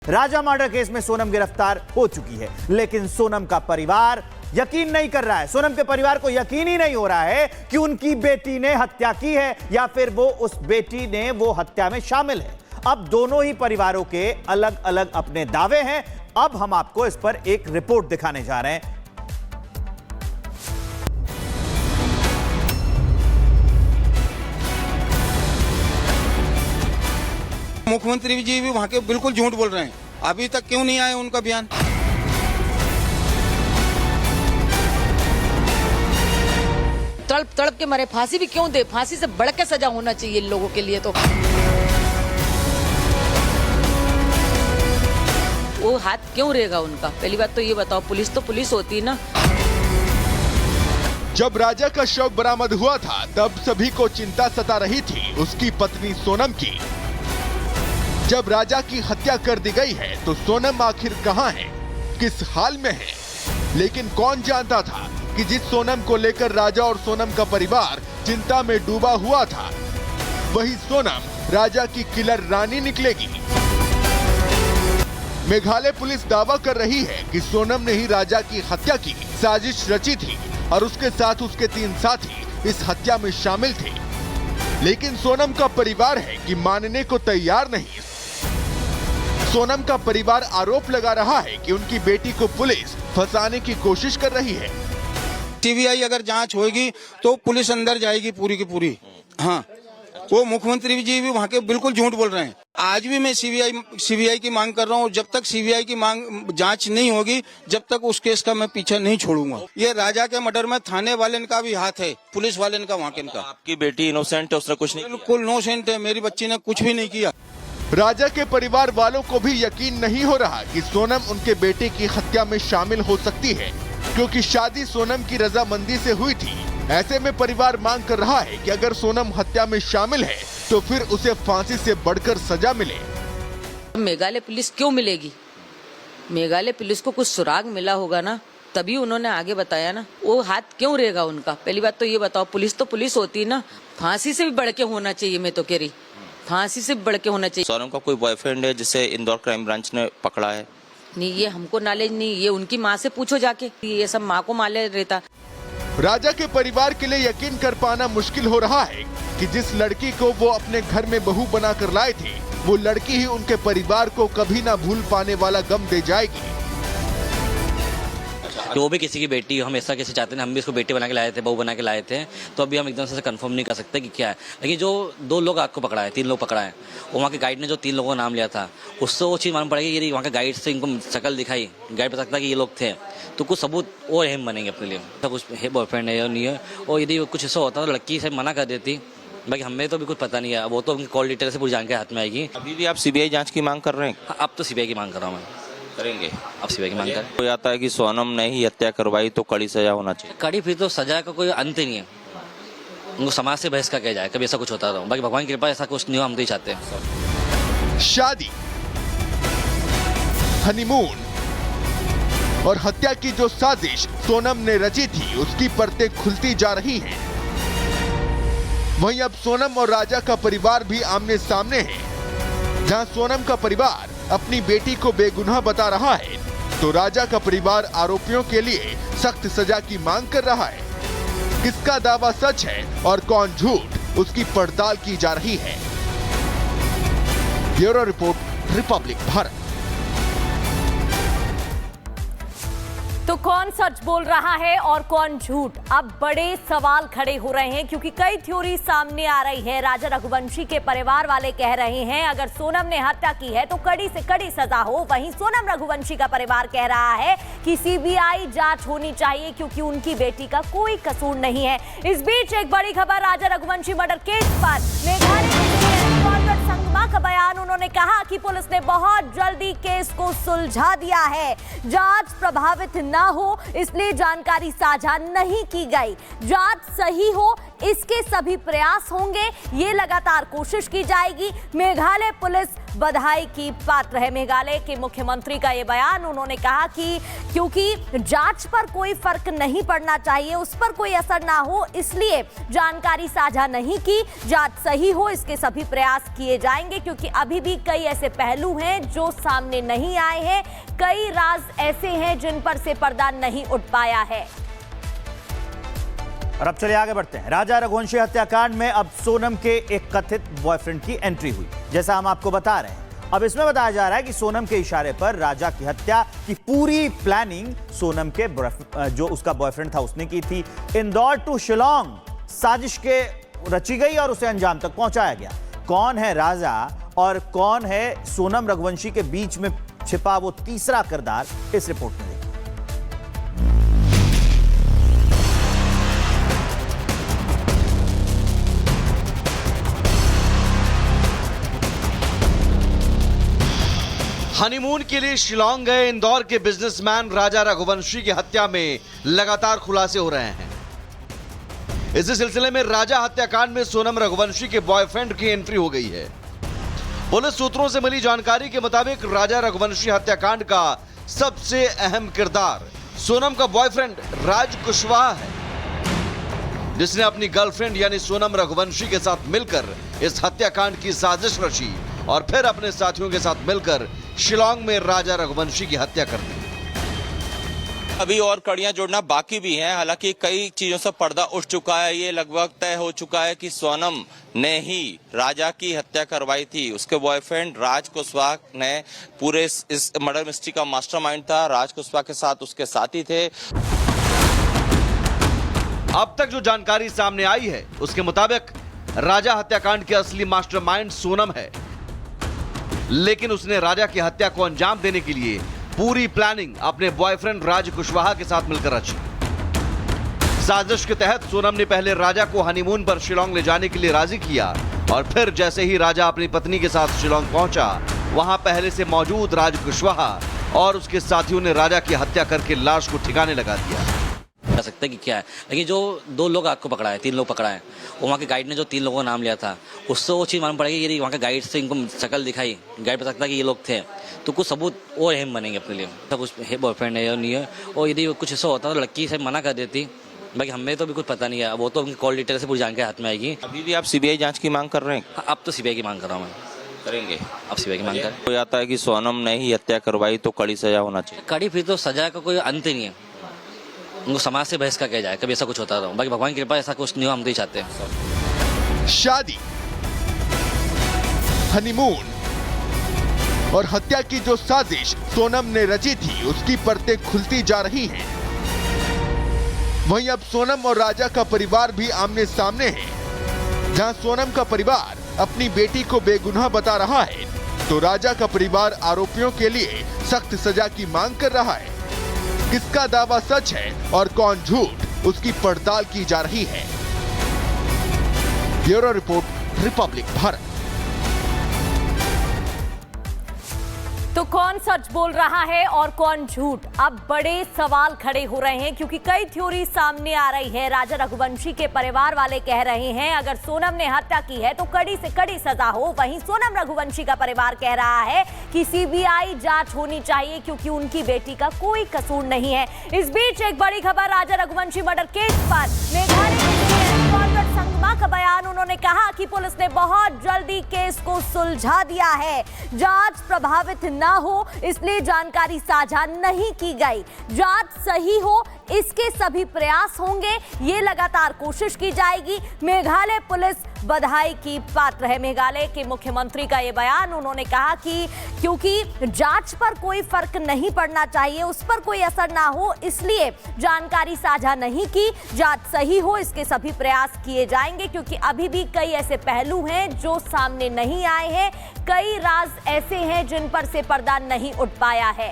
राजा murder case में सोनम गिरफ्तार हो चुकी है, लेकिन सोनम का परिवार यकीन नहीं कर रहा है। सोनम के परिवार को यकीन ही नहीं हो रहा है कि उनकी बेटी ने हत्या की है या फिर वो उस बेटी ने वो हत्या में शामिल है। अब दोनों ही परिवारों के अलग अलग अपने दावे हैं। अब हम आपको इस पर एक रिपोर्ट दिखाने जा रहे हैं। मुख्यमंत्री जी भी वहां के बिल्कुल झूठ बोल रहे हैं। अभी तक क्यों नहीं आए उनका बयान? तड़प तड़प के मरे, फांसी भी क्यों दे? फांसी से बढ़ के सजा होना चाहिए इन लोगों के लिए। तो वो हाथ क्यों रहेगा उनका? पहली बात तो ये बताओ, पुलिस तो पुलिस होती है ना। जब राजा का शव बरामद हुआ था तब सभी को चिंता सता रही थी उसकी पत्नी सोनम की। जब राजा की हत्या कर दी गई है तो सोनम आखिर कहां है, किस हाल में है? लेकिन कौन जानता था कि जिस सोनम को लेकर राजा और सोनम का परिवार चिंता में डूबा हुआ था, वही सोनम राजा की किलर रानी निकलेगी। मेघालय पुलिस दावा कर रही है कि सोनम ने ही राजा की हत्या की साजिश रची थी और उसके साथ उसके 3 साथी इस हत्या में शामिल थे। लेकिन सोनम का परिवार है कि मानने को तैयार नहीं। सोनम का परिवार आरोप लगा रहा है कि उनकी बेटी को पुलिस फंसाने की कोशिश कर रही है। सीबीआई अगर जांच होगी तो पुलिस अंदर जाएगी पूरी की पूरी। हाँ, वो मुख्यमंत्री जी भी वहां के बिल्कुल झूठ बोल रहे हैं। आज भी मैं सीबीआई की मांग कर रहा हूँ। जब तक सीबीआई की मांग जांच नहीं होगी, जब तक उस केस का मैं पीछा नहीं छोड़ूंगा। ये राजा के मर्डर में थाने वाले का भी हाथ है, पुलिस वाले का, वहाँ के का। आपकी बेटी इनोसेंट है, उसने कुछ नहीं? बिल्कुल इनोसेंट है, मेरी बच्ची ने कुछ भी नहीं किया। राजा के परिवार वालों को भी यकीन नहीं हो रहा कि सोनम उनके बेटे की हत्या में शामिल हो सकती है, क्योंकि शादी सोनम की रजामंदी से हुई थी। ऐसे में परिवार मांग कर रहा है कि अगर सोनम हत्या में शामिल है तो फिर उसे फांसी से बढ़कर सजा मिले। मेघालय पुलिस क्यों मिलेगी? मेघालय पुलिस को कुछ सुराग मिला होगा ना, तभी उन्होंने आगे बताया ना। वो हाथ क्यों रहेगा उनका? पहली बात तो ये बताओ, पुलिस तो पुलिस होती है ना। फांसी से भी बढ़ के होना चाहिए। मैं तो कह रही, फांसी से बढ़ के होना चाहिए। सोनम का कोई बॉयफ्रेंड है जिसे इंदौर क्राइम ब्रांच ने पकड़ा है? नहीं, ये हमको नॉलेज नहीं। ये उनकी माँ से पूछो जाके, ये सब माँ को मालूम रहता। राजा के परिवार के लिए यकीन कर पाना मुश्किल हो रहा है कि जिस लड़की को वो अपने घर में बहू बनाकर लाए थे, वो लड़की ही उनके परिवार को कभी ना भूल पाने वाला गम दे जाएगी। तो वो भी किसी की बेटी, हम ऐसा कैसे चाहते हैं? हम भी इसको बेटी बना के लाए थे, बहू बना के लाए थे, तो अभी हम एकदम से कंफर्म नहीं कर सकते कि क्या है। लेकिन जो 2 लोग आपको पकड़ा है, 3 लोग पकड़ा है, वो वहाँ के गाइड ने जो 3 लोगों का नाम लिया था, उससे वो चीज़ मालूम पड़ेगी। यदि वहाँ के गाइड से इनको शक्ल दिखाई, गाइड बता सकता है कि ये लोग थे, तो कुछ सबूत और अहम बनेंगे अपने लिए। सब कुछ है, बॉयफ्रेंड है या नहीं है, और यदि कुछ ऐसा होता तो लड़की से मना कर देती। बाकी हमें तो भी कुछ पता नहीं है, वो तो उनकी कॉल डिटेल से पूरी जानकारी हाथ में आएगी। अभी भी आप सीबीआई जांच की मांग कर रहे हैं? अब तो सीबीआई की मांग कर रहा हूँ मैं। करेंगे अब सीबीआई की मांग कर। कोई आता है कि सोनम ने ही हत्या करवाई तो कड़ी सजा होना चाहिए। कड़ी फिर तो सजा का कोई अंत ही नहीं है। उनको समाज से बहस का किया जाए, कभी ऐसा कुछ होता रहा। बाकी भगवान की कृपा ऐसा कुछ नहीं हो, हम तो ही चाहते हैं। शादी, हनीमून और हत्या की जो साजिश सोनम ने रची थी, उसकी परतें खुलती जा रही हैं। वहीं अब सोनम और राजा का परिवार भी आमने सामने है। जहां सोनम का परिवार अपनी बेटी को बेगुनाह बता रहा है, तो राजा का परिवार आरोपियों के लिए सख्त सजा की मांग कर रहा है। किसका दावा सच है और कौन झूठ, उसकी पड़ताल की जा रही है। Bureau report, Republic Bharat. तो कौन सच बोल रहा है और कौन झूठ? अब बड़े सवाल खड़े हो रहे हैं, क्योंकि कई थ्योरी सामने आ रही है। राजा रघुवंशी के परिवार वाले कह रहे हैं अगर सोनम ने हत्या की है तो कड़ी से कड़ी सजा हो। वहीं सोनम रघुवंशी का परिवार कह रहा है कि सीबीआई जांच होनी चाहिए, क्योंकि उनकी बेटी का कोई कसूर नहीं है। इस बीच एक बड़ी खबर राजा रघुवंशी मर्डर केस पर मेघालय संगमा का बयान। उन्होंने कहा कि पुलिस ने बहुत जल्दी केस को सुलझा दिया है। जांच प्रभावित ना हो इसलिए जानकारी साझा नहीं की गई। जांच सही हो इसके सभी प्रयास होंगे, ये लगातार कोशिश की जाएगी। मेघालय पुलिस बधाई की पात्र है। मेघालय के मुख्यमंत्री का ये बयान, उन्होंने कहा कि क्योंकि जांच पर कोई फर्क नहीं पड़ना चाहिए, उस पर कोई असर ना हो, इसलिए जानकारी साझा नहीं की। जांच सही हो इसके सभी प्रयास किए जाएंगे। जाएंगे, क्योंकि अभी भी कई ऐसे पहलू हैं जो सामने नहीं आए हैं, कई राज ऐसे हैं जिन पर से पर्दा नहीं उठ पाया है। और अब चलिए आगे बढ़ते हैं। राजा रघुवंशी हत्याकांड में अब सोनम के एक कथित बॉयफ्रेंड की एंट्री हुई, जैसा हम आपको बता रहे हैं। अब इसमें बताया जा रहा है कि सोनम के इशारे पर राजा की हत्या की पूरी प्लानिंग सोनम के जो उसका बॉयफ्रेंड था उसने की थी। इंदौर टू शिलोंग साजिश के रची गई और उसे अंजाम तक पहुंचाया गया। कौन है राजा और कौन है सोनम रघुवंशी के बीच में छिपा वो तीसरा किरदार, इस रिपोर्ट में देखिए। हनीमून के लिए शिलोंग गए इंदौर के बिजनेसमैन राजा रघुवंशी की हत्या में लगातार खुलासे हो रहे हैं। इसी सिलसिले में राजा हत्याकांड में सोनम रघुवंशी के बॉयफ्रेंड की एंट्री हो गई है। पुलिस सूत्रों से मिली जानकारी के मुताबिक राजा रघुवंशी हत्याकांड का सबसे अहम किरदार सोनम का बॉयफ्रेंड राज कुशवाहा है, जिसने अपनी गर्लफ्रेंड यानी सोनम रघुवंशी के साथ मिलकर इस हत्याकांड की साजिश रची और फिर अपने साथियों के साथ मिलकर शिलोंग में राजा रघुवंशी की हत्या कर दी। अभी और कड़ियां जोड़ना बाकी भी हैं। हालांकि कई चीजों से पर्दा उठ चुका है। ये लगभग तय हो चुका है कि सोनम ने ही राजा की हत्या करवाई थी। उसके बॉयफ्रेंड राज कुशवाहा ने पूरे इस मर्डर मिस्ट्री का मास्टरमाइंड था। राज कुशवाहा के साथ उसके साथी थे। अब तक जो जानकारी सामने आई है उसके मुताबिक राजा हत्याकांड के असली मास्टरमाइंड सोनम है, लेकिन उसने राजा की हत्या को अंजाम देने के लिए पूरी प्लानिंग अपने बॉयफ्रेंड राज कुशवाहा के साथ मिलकर रची। साजिश के तहत सोनम ने पहले राजा को हनीमून पर शिलोंग ले जाने के लिए राजी किया और फिर जैसे ही राजा अपनी पत्नी के साथ शिलोंग पहुंचा, वहां पहले से मौजूद राज कुशवाहा और उसके साथियों ने राजा की हत्या करके लाश को ठिकाने लगा दिया। कह सकते हैं कि क्या है, लेकिन जो 2 लोग आपको पकड़ा है, 3 लोग पकड़ा है, वहाँ के गाइड ने जो 3 लोगों का नाम लिया था, उससे वो चीज़ मालूम पड़ेगी। यदि वहाँ के गाइड से इनको शक्ल दिखाई, गाइड बता सकता है कि ये लोग थे, तो कुछ सबूत और अहम बनेंगे अपने लिए। सब कुछ है बॉयफ्रेंड है या नहीं है, और यदि कुछ ऐसा होता तो लड़की से मना कर देती। बाकी हमें तो भी कुछ पता नहीं है, वो तो उनकी कॉल डिटेल से पूरी जानकारी हाथ में आएगी। अभी भी आप सीबीआई जांच की मांग कर रहे हैं? अब तो सीबीआई की मांग कर रहा हूँ मैं। करेंगे अब सीबीआई की मांग कर हो जाता है कि सोनम ने ही हत्या करवाई तो कड़ी सजा होना चाहिए। कड़ी फिर तो सजा का कोई अंत ही नहीं है। उनको समाज से बहस का कह जाए, कभी ऐसा कुछ होता रहा। बाकी भगवान की कृपा ऐसा कुछ नहीं हो, हम तो ही चाहते हैं। शादी, हनीमून और हत्या की जो साजिश सोनम ने रची थी, उसकी परतें खुलती जा रही हैं। वहीं अब सोनम और राजा का परिवार भी आमने सामने है। जहां सोनम का परिवार अपनी बेटी को बेगुनाह बता रहा है, तो राजा का परिवार आरोपियों के लिए सख्त सजा की मांग कर रहा है। किसका दावा सच है और कौन झूठ, उसकी पड़ताल की जा रही है। Bureau report, Republic Bharat. तो कौन सच बोल रहा है और कौन झूठ, अब बड़े सवाल खड़े हो रहे हैं, क्योंकि कई थ्योरी सामने आ रही है। राजा रघुवंशी के परिवार वाले कह रहे हैं अगर सोनम ने हत्या की है तो कड़ी से कड़ी सजा हो। वहीं सोनम रघुवंशी का परिवार कह रहा है कि सीबीआई जांच होनी चाहिए, क्योंकि उनकी बेटी का कोई कसूर नहीं है। इस बीच एक बड़ी खबर राजा रघुवंशी मर्डर केस पर मेघालय संगमा का बयान। उन्होंने कहा कि पुलिस ने बहुत जल्दी केस को सुलझा दिया है, जांच प्रभावित ना हो इसलिए जानकारी साझा नहीं की गई। जांच सही हो इसके सभी प्रयास होंगे, ये लगातार कोशिश की जाएगी। मेघालय पुलिस बधाई की पात्र है। मेघालय के मुख्यमंत्री का ये बयान, उन्होंने कहा कि क्योंकि जांच पर कोई फर्क नहीं पड़ना चाहिए, उस पर कोई असर ना हो, इसलिए जानकारी साझा नहीं की। जांच सही हो इसके सभी प्रयास किए जाएंगे, क्योंकि अभी भी कई ऐसे पहलू हैं जो सामने नहीं आए हैं, कई राज ऐसे हैं जिन पर से पर्दा नहीं उठ पाया है।